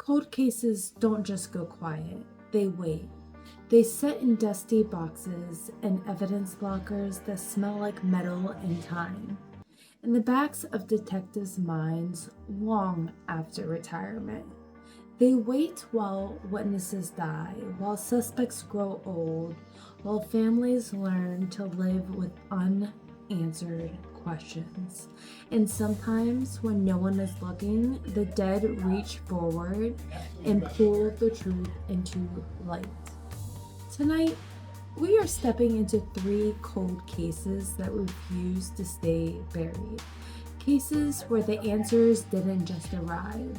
Cold cases don't just go quiet, they wait. They sit in dusty boxes and evidence lockers that smell like metal and time, in the backs of detectives' minds long after retirement. They wait while witnesses die, while suspects grow old, while families learn to live with unanswered questions. And sometimes, when no one is looking, the dead reach forward and pull the truth into light. Tonight, we are stepping into 3 cold cases that refuse to stay buried. Cases where the answers didn't just arrive,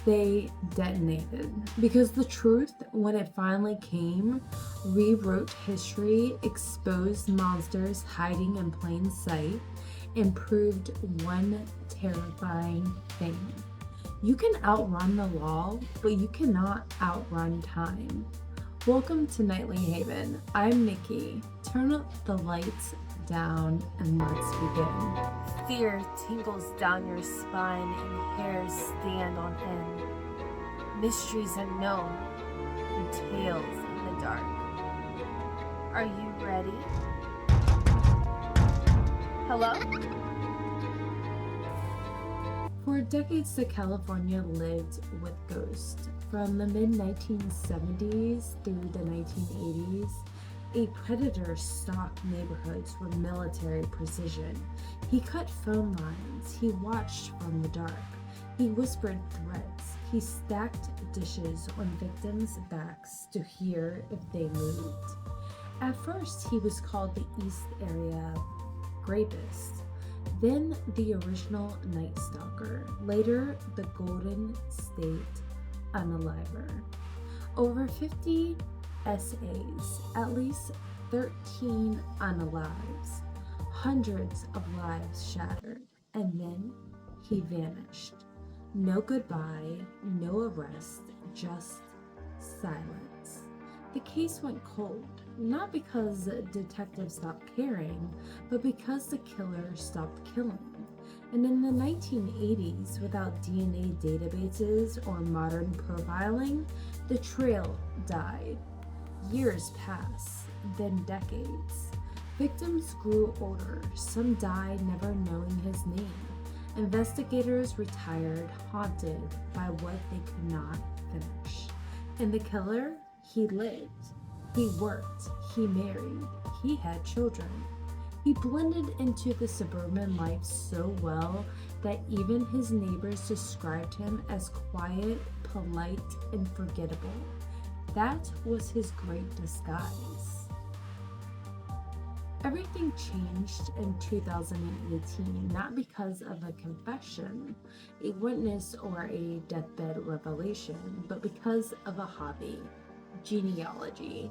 they detonated. Because the truth, when it finally came, rewrote history, exposed monsters hiding in plain sight, and proved one terrifying thing. You can outrun the law, but you cannot outrun time. Welcome to Nightly Haven. I'm Nikki. Turn up the lights down and let's begin. Fear tingles down your spine and hairs stand on end. Mysteries unknown and tales in the dark. Are you ready? Hello? For decades, California lived with ghosts. From the mid-1970s through the 1980s, a predator stalked neighborhoods with military precision. He cut phone lines. He watched from the dark. He whispered threats. He stacked dishes on victims' backs to hear if they moved. At first, he was called the East Area Rapist, then the original Night Stalker, later the Golden State Unaliver. Over 50 essays, at least 13 unalives, hundreds of lives shattered, and then he vanished. No goodbye, no arrest, just silence. The case went cold, not because detectives stopped caring, but because the killer stopped killing. And in the 1980s, without DNA databases or modern profiling, the trail died. Years passed, then decades. Victims grew older, some died never knowing his name. Investigators retired, haunted by what they could not finish. And the killer, he lived. He worked, he married, he had children. He blended into the suburban life so well that even his neighbors described him as quiet, polite, and forgettable. That was his great disguise. Everything changed in 2018, not because of a confession, a witness, or a deathbed revelation, but because of a hobby: genealogy.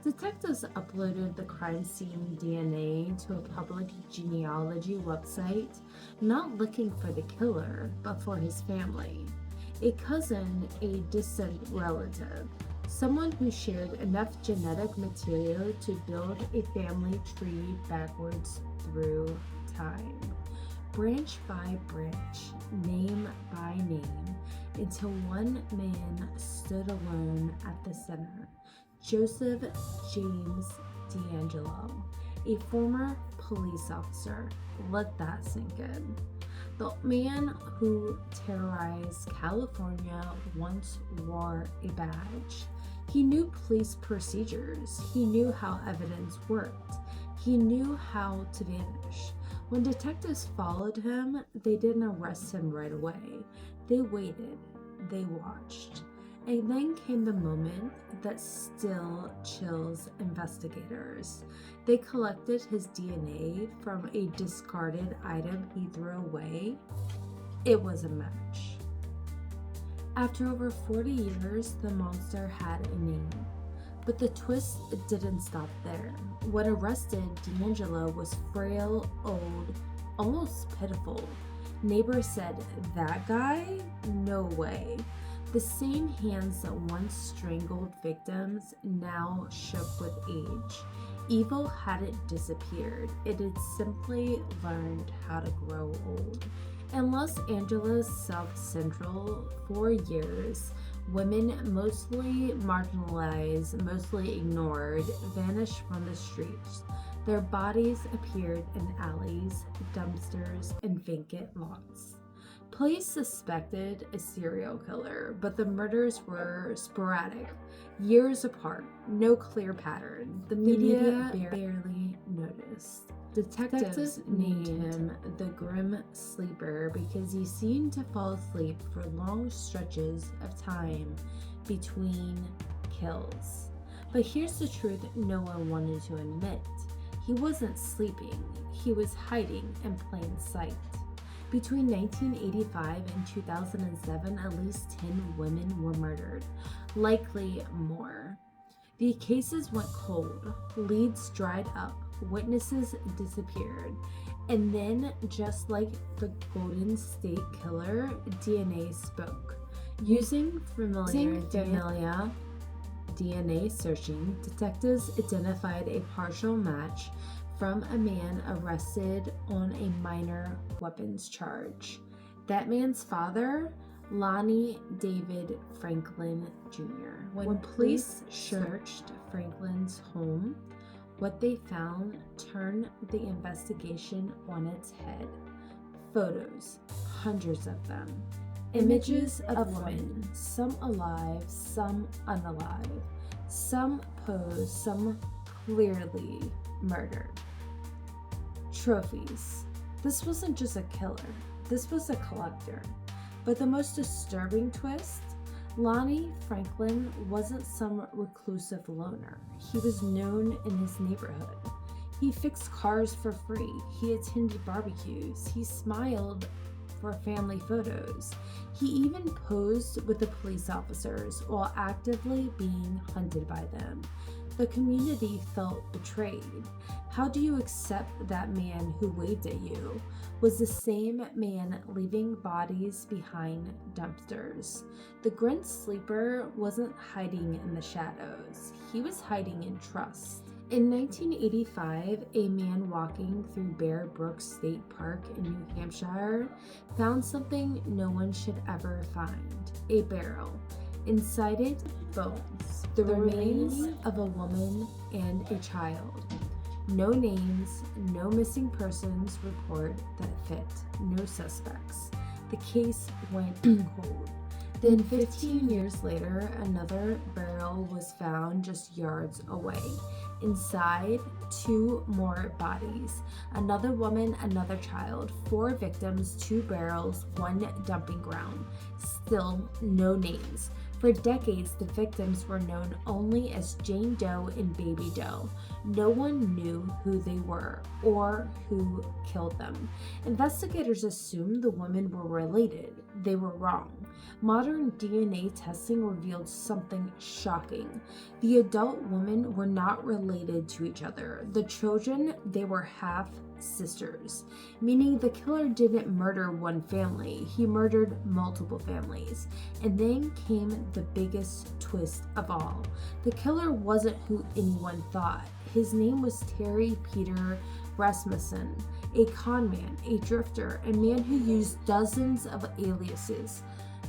Detectives uploaded the crime scene DNA to a public genealogy website, not looking for the killer, but for his family. A cousin, a distant relative, someone who shared enough genetic material to build a family tree backwards through time. Branch by branch, name by name, until one man stood alone at the center. Joseph James D'Angelo, a former police officer. Let that sink in. The man who terrorized California once wore a badge. He knew police procedures. He knew how evidence worked. He knew how to vanish. When detectives followed him, they didn't arrest him right away. They waited. They watched. And then came the moment that still chills investigators. They collected his DNA from a discarded item he threw away. It was a match. After over 40 years, the monster had a name. But the twist didn't stop there. When arrested, D'Angelo was frail, old, almost pitiful. Neighbors said, "That guy? No way." The same hands that once strangled victims now shook with age. Evil hadn't disappeared. It had simply learned how to grow old. In Los Angeles South Central, 4 years, Women, mostly marginalized, mostly ignored, vanished from the streets. Their bodies appeared in alleys, dumpsters, and vacant lots. Police suspected a serial killer, but the murders were sporadic, years apart, no clear pattern. The media barely noticed. Detectives named him the Grim Sleeper because he seemed to fall asleep for long stretches of time between kills. But here's the truth no one wanted to admit. He wasn't sleeping, he was hiding in plain sight. Between 1985 and 2007, at least 10 women were murdered, likely more. The cases went cold, leads dried up, witnesses disappeared, and then, just like the Golden State Killer, DNA spoke. Using familiar DNA searching, detectives identified a partial match from a man arrested on a minor weapons charge. That man's father, Lonnie David Franklin Jr. When police searched Franklin's home, what they found turned the investigation on its head. Photos, hundreds of them. Images of women, some alive, some unalive, some posed, some clearly murdered. Trophies. This wasn't just a killer, this was a collector. But the most disturbing twist, Lonnie Franklin wasn't some reclusive loner. He was known in his neighborhood. He fixed cars for free. He attended barbecues. He smiled for family photos. He even posed with the police officers while actively being hunted by them. The community felt betrayed. How do you accept that man who waved at you was the same man leaving bodies behind dumpsters? The Grim Sleeper wasn't hiding in the shadows. He was hiding in trust. In 1985, a man walking through Bear Brook State Park in New Hampshire found something no one should ever find: a barrel. Inside it, bones, the remains of a woman and a child. No names, no missing persons report that fit, no suspects. The case went cold. Then 15 years later, another barrel was found just yards away. Inside, 2 more bodies. Another woman, another child. 4 victims, 2 barrels, 1 dumping ground. Still no names. For decades, the victims were known only as Jane Doe and Baby Doe. No one knew who they were or who killed them. Investigators assumed the women were related. They were wrong. Modern DNA testing revealed something shocking. The adult women were not related to each other. The children, they were half sisters, meaning the killer didn't murder one family, he murdered multiple families. And then came the biggest twist of all. The killer wasn't who anyone thought. His name was Terry Peter Rasmussen, a con man, a drifter, a man who used dozens of aliases.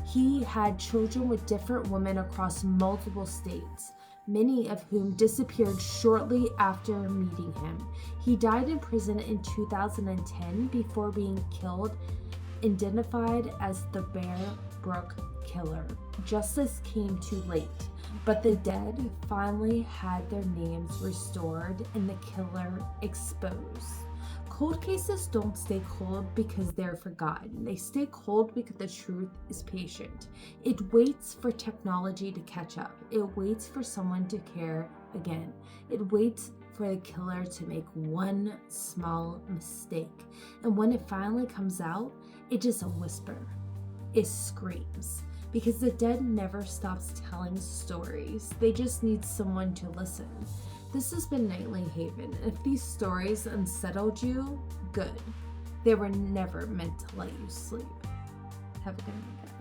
He had children with different women across multiple states, many of whom disappeared shortly after meeting him. He died in prison in 2010 before being killed, identified as the Bear Brook Killer. Justice came too late, but the dead finally had their names restored and the killer exposed. Cold cases don't stay cold because they're forgotten. They stay cold because the truth is patient. It waits for technology to catch up. It waits for someone to care again. It waits for the killer to make one small mistake. And when it finally comes out, it doesn't whisper. It screams. Because the dead never stops telling stories. They just need someone to listen. This has been Nightly Haven. If these stories unsettled you, good. They were never meant to let you sleep. Have a good night, guys.